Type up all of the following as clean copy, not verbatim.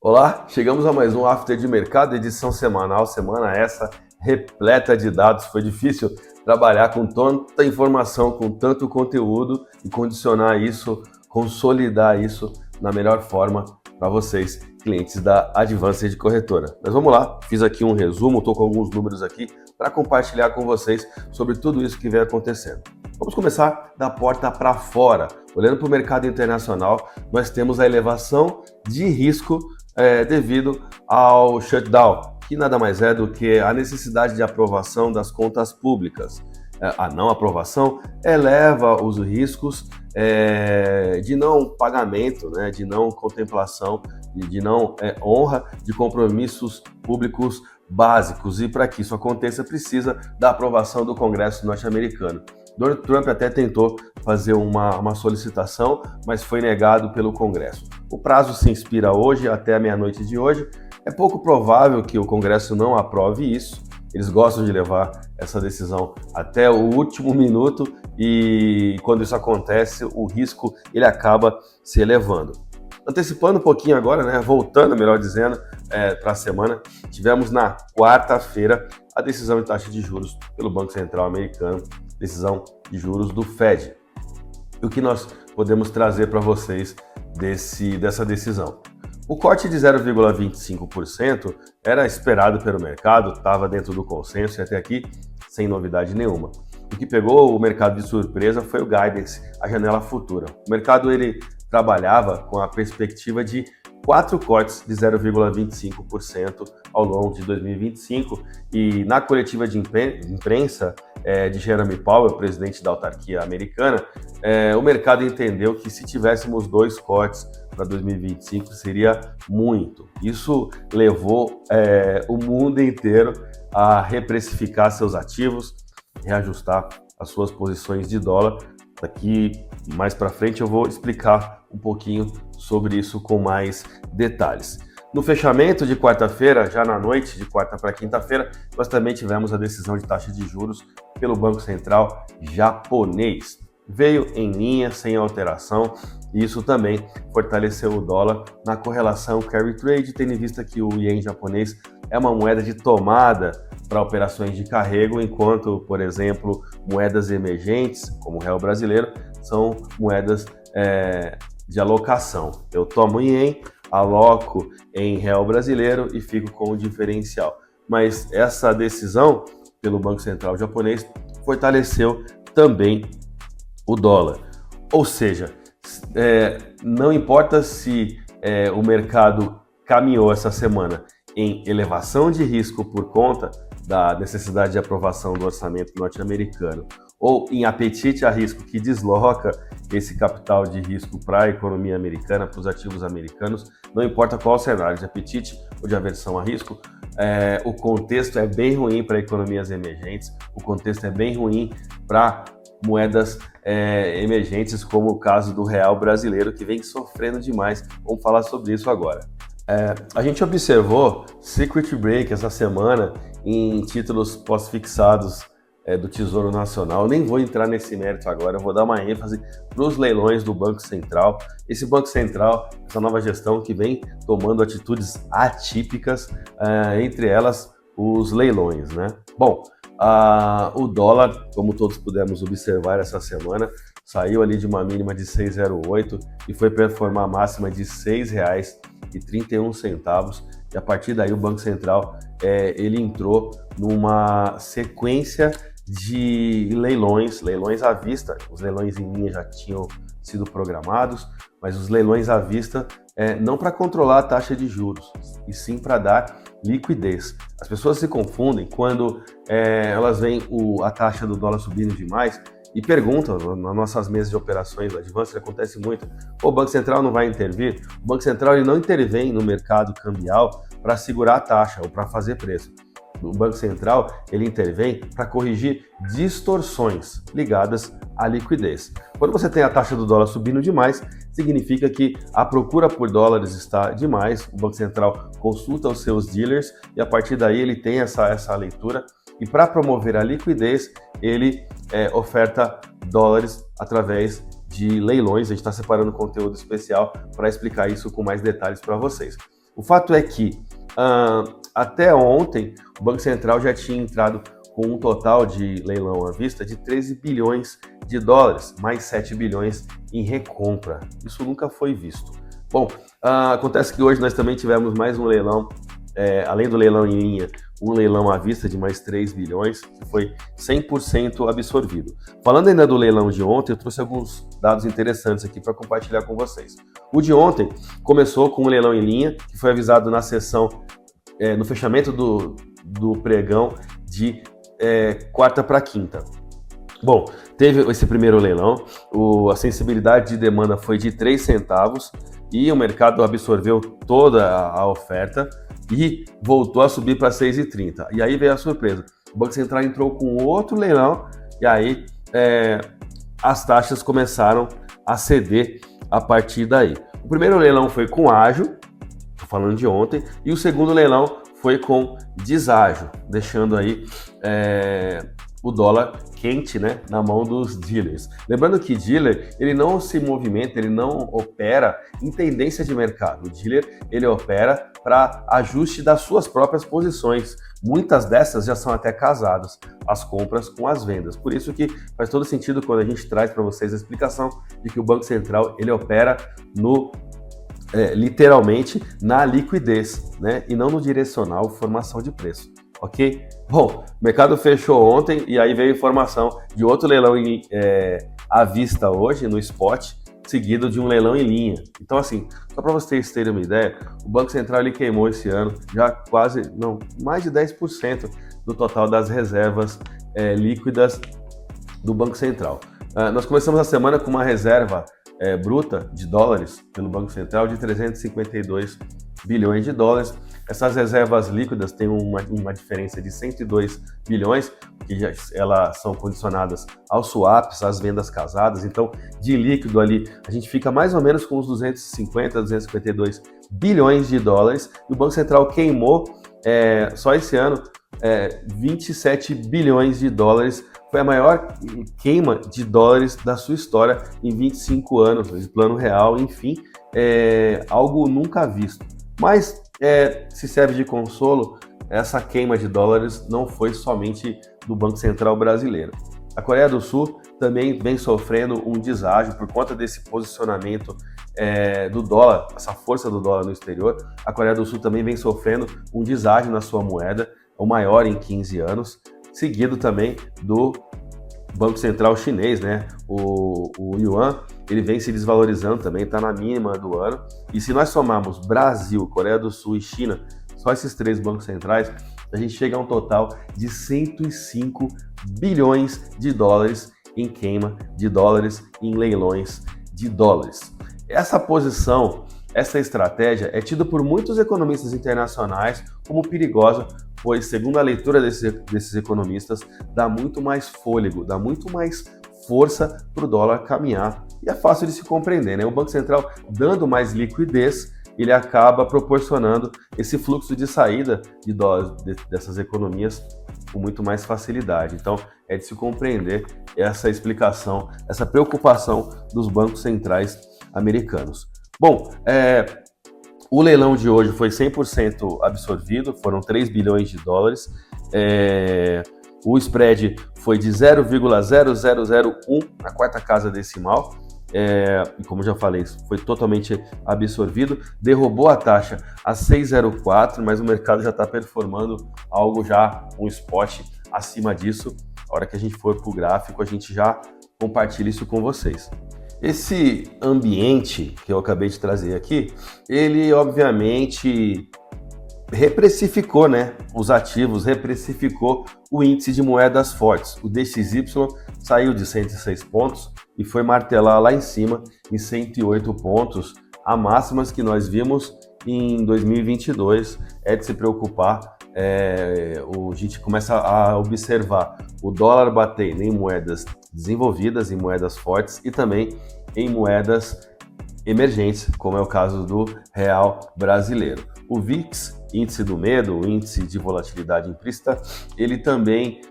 Olá, chegamos a mais um After de Mercado, edição semanal, semana essa repleta de dados. Foi difícil trabalhar com tanta informação, com tanto conteúdo e condicionar isso, consolidar isso na melhor forma para vocês, clientes da Advanced Corretora. Mas vamos lá, fiz aqui um resumo, estou com alguns números aqui para compartilhar com vocês sobre tudo isso que vem acontecendo. Vamos começar da porta para fora. Olhando para o mercado internacional, nós temos a elevação de risco devido ao shutdown, que nada mais é do que a necessidade de aprovação das contas públicas. A não aprovação eleva os riscos de não pagamento, né, de não contemplação, de não honra de compromissos públicos básicos. E para que isso aconteça, precisa da aprovação do Congresso norte-americano. Donald Trump até tentou fazer uma solicitação, mas foi negado pelo Congresso. O prazo se expira hoje, até a meia-noite de hoje. É pouco provável que o Congresso não aprove isso. Eles gostam de levar essa decisão até o último minuto e quando isso acontece, o risco ele acaba se elevando. Antecipando um pouquinho agora, né, voltando, melhor dizendo, para a semana, tivemos na quarta-feira a decisão de taxa de juros pelo Banco Central americano, decisão de juros do Fed. E o que nós podemos trazer para vocês dessa decisão? O corte de 0,25% era esperado pelo mercado, estava dentro do consenso e até aqui sem novidade nenhuma. O que pegou o mercado de surpresa foi o guidance, a janela futura. O mercado ele trabalhava com a perspectiva de 4 cortes de 0,25% ao longo de 2025 e na coletiva de imprensa de Jeremy Powell, presidente da autarquia americana, o mercado entendeu que se tivéssemos 2 cortes para 2025 seria muito. Isso levou o mundo inteiro a reprecificar seus ativos, reajustar as suas posições de dólar. Daqui mais para frente eu vou explicar um pouquinho sobre isso com mais detalhes. No fechamento de quarta-feira, já na noite de quarta para quinta-feira, nós também tivemos a decisão de taxa de juros pelo Banco Central japonês. Veio em linha, sem alteração, e isso também fortaleceu o dólar na correlação carry trade, tendo em vista que o ien japonês é uma moeda de tomada para operações de carrego, enquanto, por exemplo, moedas emergentes, como o real brasileiro, são moedas de alocação. Eu tomo em ien, aloco em real brasileiro e fico com o diferencial. Mas essa decisão pelo Banco Central japonês fortaleceu também o dólar. Ou seja, não importa se o mercado caminhou essa semana em elevação de risco por conta da necessidade de aprovação do orçamento norte-americano ou em apetite a risco que desloca esse capital de risco para a economia americana, para os ativos americanos, não importa qual cenário, de apetite ou de aversão a risco, o contexto é bem ruim para economias emergentes, o contexto é bem ruim para moedas emergentes, como o caso do real brasileiro, que vem sofrendo demais. Vamos falar sobre isso agora. A gente observou Secret Break essa semana em títulos pós-fixados do Tesouro Nacional. Eu nem vou entrar nesse mérito agora, eu vou dar uma ênfase para os leilões do Banco Central. Esse Banco Central, essa nova gestão que vem tomando atitudes atípicas, entre elas os leilões, né? Bom, o dólar, como todos pudemos observar essa semana, saiu ali de uma mínima de 6,08 e foi performar a máxima de R$ 6,31. E a partir daí o Banco Central ele entrou numa sequência de leilões à vista. Os leilões em linha já tinham sido programados, mas os leilões à vista não para controlar a taxa de juros, e sim para dar liquidez. As pessoas se confundem quando elas veem a taxa do dólar subindo demais e perguntam nas nossas mesas de operações da Advanced, acontece muito, o Banco Central não vai intervir? O Banco Central ele não intervém no mercado cambial para segurar a taxa ou para fazer preço. O Banco Central ele intervém para corrigir distorções ligadas à liquidez. Quando você tem a taxa do dólar subindo demais, significa que a procura por dólares está demais, o Banco Central consulta os seus dealers e a partir daí ele tem essa leitura e para promover a liquidez ele oferta dólares através de leilões. A gente está separando conteúdo especial para explicar isso com mais detalhes para vocês. O fato é que até ontem o Banco Central já tinha entrado com um total de leilão à vista de 13 bilhões de dólares, mais 7 bilhões em recompra. Isso nunca foi visto. Bom, acontece que hoje nós também tivemos mais um leilão, além do leilão em linha, um leilão à vista de mais 3 bilhões, que foi 100% absorvido. Falando ainda do leilão de ontem, eu trouxe alguns dados interessantes aqui para compartilhar com vocês. O de ontem começou com um leilão em linha, que foi avisado na sessão, no fechamento do pregão de quarta para quinta. Bom, teve esse primeiro leilão, a sensibilidade de demanda foi de 3 centavos e o mercado absorveu toda a oferta e voltou a subir para 6,30. E aí veio a surpresa. O Banco Central entrou com outro leilão e aí as taxas começaram a ceder a partir daí. O primeiro leilão foi com ágio, estou falando de ontem, e o segundo leilão foi com deságio, deixando aí o dólar quente, né, na mão dos dealers. Lembrando que dealer, ele não se movimenta, ele não opera em tendência de mercado. O dealer, ele opera para ajuste das suas próprias posições. Muitas dessas já são até casadas, as compras com as vendas. Por isso que faz todo sentido quando a gente traz para vocês a explicação de que o Banco Central, ele opera literalmente na liquidez, né, e não no direcional formação de preço. Ok? Bom, o mercado fechou ontem e aí veio informação de outro leilão à vista hoje no spot, seguido de um leilão em linha. Então, assim, só para vocês terem uma ideia, o Banco Central ele queimou esse ano já mais de 10% do total das reservas líquidas do Banco Central. Nós começamos a semana com uma reserva bruta de dólares pelo Banco Central de 352 bilhões de dólares. Essas reservas líquidas têm uma diferença de 102 bilhões, que elas são condicionadas aos swaps, às vendas casadas. Então, de líquido ali, a gente fica mais ou menos com os 252 bilhões de dólares. E o Banco Central queimou, só esse ano, 27 bilhões de dólares. Foi a maior queima de dólares da sua história em 25 anos, de plano real, enfim, algo nunca visto. Mas se serve de consolo, essa queima de dólares não foi somente do Banco Central brasileiro. A Coreia do Sul também vem sofrendo um deságio por conta desse posicionamento do dólar, essa força do dólar no exterior. A Coreia do Sul também vem sofrendo um deságio na sua moeda, o maior em 15 anos, seguido também do Banco Central chinês, né? O yuan, ele vem se desvalorizando também, está na mínima do ano. E se nós somarmos Brasil, Coreia do Sul e China, só esses 3 bancos centrais, a gente chega a um total de 105 bilhões de dólares em queima de dólares, em leilões de dólares. Essa posição, essa estratégia é tida por muitos economistas internacionais como perigosa, pois, segundo a leitura desses economistas, dá muito mais fôlego, dá muito mais força para o dólar caminhar. E é fácil de se compreender, né? O Banco Central dando mais liquidez, ele acaba proporcionando esse fluxo de saída de dólares dessas economias com muito mais facilidade. Então, é de se compreender essa explicação, essa preocupação dos bancos centrais americanos. Bom, o leilão de hoje foi 100% absorvido, foram 3 bilhões de dólares. O spread foi de 0,0001 na quarta casa decimal. E como já falei, foi totalmente absorvido, derrubou a taxa a 6,04, mas o mercado já está performando algo já, um spot acima disso. A hora que a gente for para o gráfico, a gente já compartilha isso com vocês. Esse ambiente que eu acabei de trazer aqui, ele obviamente reprecificou, né, os ativos, reprecificou o índice de moedas fortes. O DXY saiu de 106 pontos e foi martelar lá em cima em 108 pontos, a máximas que nós vimos em 2022. É de se preocupar, a gente começa a observar o dólar batendo em moedas desenvolvidas, em moedas fortes e também em moedas emergentes, como é o caso do real brasileiro. O VIX, índice do medo, o índice de volatilidade implícita, ele também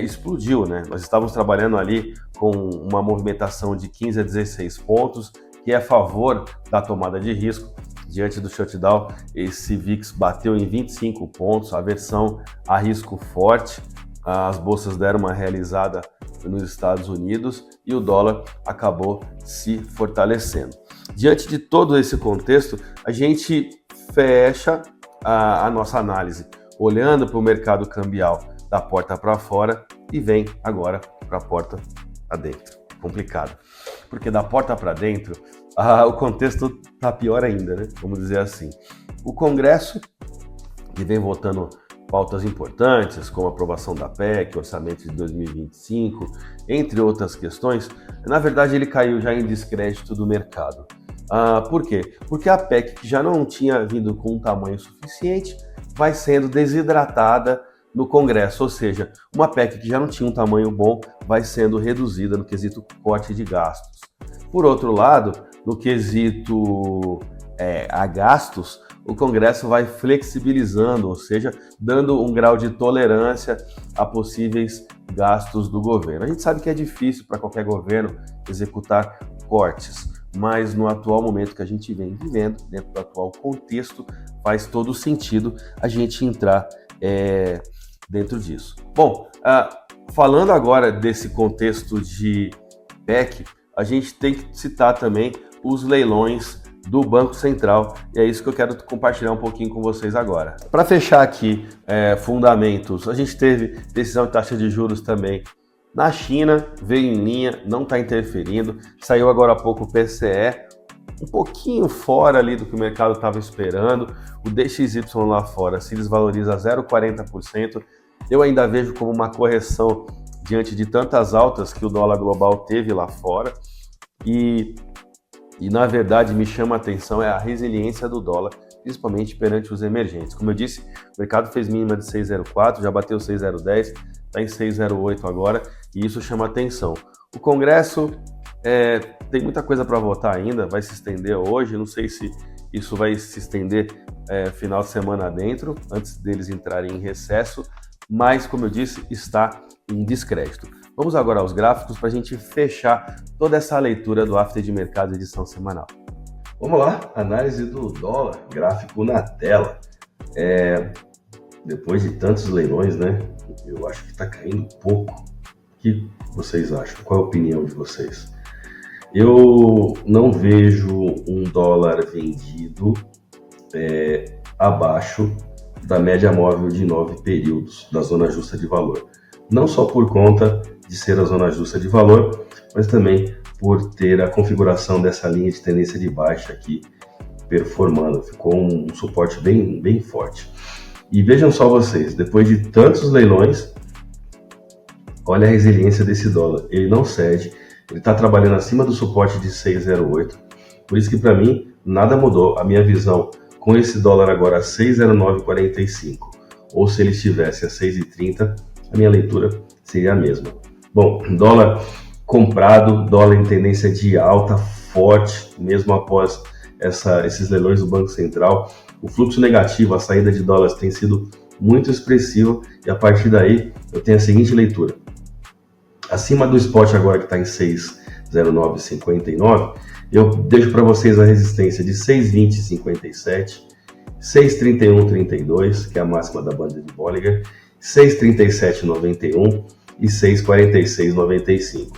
explodiu, né? Nós estávamos trabalhando ali com uma movimentação de 15 a 16 pontos, que é a favor da tomada de risco. diante do shutdown, esse VIX bateu em 25 pontos, aversão a risco forte, as bolsas deram uma realizada nos Estados Unidos e o dólar acabou se fortalecendo. Diante de todo esse contexto, a gente fecha a nossa análise olhando para o mercado cambial da porta para fora e vem agora para a porta para dentro. Complicado, porque da porta para dentro o contexto está pior ainda, né? Vamos dizer assim. O Congresso, que vem votando pautas importantes, como a aprovação da PEC, orçamento de 2025, entre outras questões, na verdade ele caiu já em descrédito do mercado. Por quê? Porque a PEC, que já não tinha vindo com um tamanho suficiente, vai sendo desidratada no Congresso, ou seja, uma PEC que já não tinha um tamanho bom vai sendo reduzida no quesito corte de gastos. Por outro lado, no quesito a gastos, o Congresso vai flexibilizando, ou seja, dando um grau de tolerância a possíveis gastos do governo. A gente sabe que é difícil para qualquer governo executar cortes, mas no atual momento que a gente vem vivendo, dentro do atual contexto, faz todo sentido a gente entrar dentro disso. Bom, falando agora desse contexto de PEC, a gente tem que citar também os leilões do Banco Central, e é isso que eu quero compartilhar um pouquinho com vocês agora. Para fechar aqui fundamentos, a gente teve decisão de taxa de juros também na China, veio em linha, não está interferindo, saiu agora há pouco o PCE, um pouquinho fora ali do que o mercado estava esperando, o DXY lá fora se desvaloriza 0,40%, eu ainda vejo como uma correção diante de tantas altas que o dólar global teve lá fora, e na verdade me chama a atenção a resiliência do dólar, principalmente perante os emergentes. Como eu disse, o mercado fez mínima de 6,04, já bateu 6,010, está em 6,08 agora, e isso chama atenção. O Congresso tem muita coisa para votar ainda, vai se estender hoje, não sei se isso vai se estender final de semana dentro, antes deles entrarem em recesso, mas, como eu disse, está em descrédito. Vamos agora aos gráficos para a gente fechar toda essa leitura do After de Mercado edição semanal. Vamos lá, análise do dólar, gráfico na tela. Depois de tantos leilões, né? Eu acho que está caindo pouco. O que vocês acham? Qual é a opinião de vocês? Eu não vejo um dólar vendido abaixo da média móvel de 9 períodos da zona justa de valor. Não só por conta de ser a zona justa de valor, mas também por ter a configuração dessa linha de tendência de baixa aqui performando. Ficou um suporte bem, bem forte. E vejam só vocês, depois de tantos leilões, olha a resiliência desse dólar. Ele não cede, ele está trabalhando acima do suporte de 6,08. Por isso que para mim nada mudou. A minha visão com esse dólar agora a 6,0945, ou se ele estivesse a 6,30, a minha leitura seria a mesma. Bom, dólar comprado, dólar em tendência de alta, forte, mesmo após esses leilões do Banco Central. O fluxo negativo, a saída de dólares tem sido muito expressiva e a partir daí eu tenho a seguinte leitura. Acima do spot agora que está em 6,0959, eu deixo para vocês a resistência de 6,2057, 6,3132, que é a máxima da banda de Bollinger, 6,3791 e 6,4695.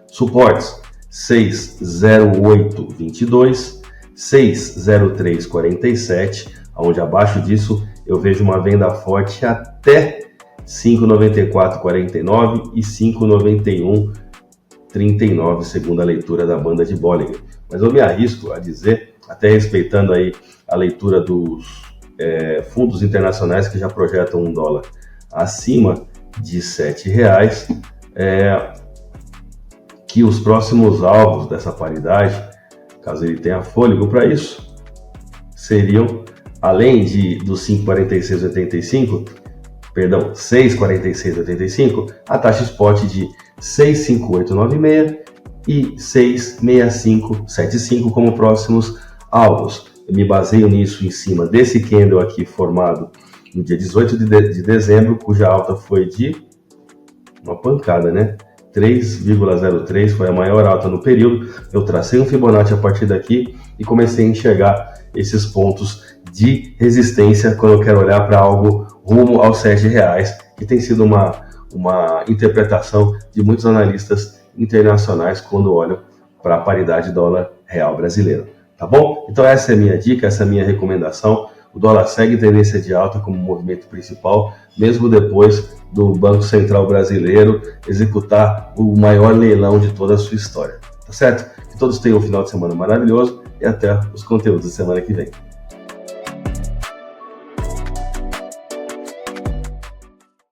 Suportes 6,0822, 6,0347, onde abaixo disso eu vejo uma venda forte até 5,9449 e 5,9139, segundo a leitura da banda de Bollinger. Mas eu me arrisco a dizer, até respeitando aí a leitura dos fundos internacionais que já projetam um dólar acima de R$7, que os próximos alvos dessa paridade, caso ele tenha fôlego para isso, seriam, além dos 6,4685, a taxa spot de 6,5896 e 6,6575 como próximos alvos. Eu me baseio nisso em cima desse candle aqui formado no dia 18 de dezembro, cuja alta foi de uma pancada, né? 3,03 foi a maior alta no período. Eu tracei um Fibonacci a partir daqui e comecei a enxergar esses pontos de resistência quando eu quero olhar para algo rumo aos R$7, que tem sido uma interpretação de muitos analistas internacionais quando olham para a paridade dólar-real brasileiro. Tá bom? Então essa é a minha dica, essa é a minha recomendação. O dólar segue tendência de alta como movimento principal, mesmo depois do Banco Central brasileiro executar o maior leilão de toda a sua história. Tá certo? Que todos tenham um final de semana maravilhoso e até os conteúdos da semana que vem.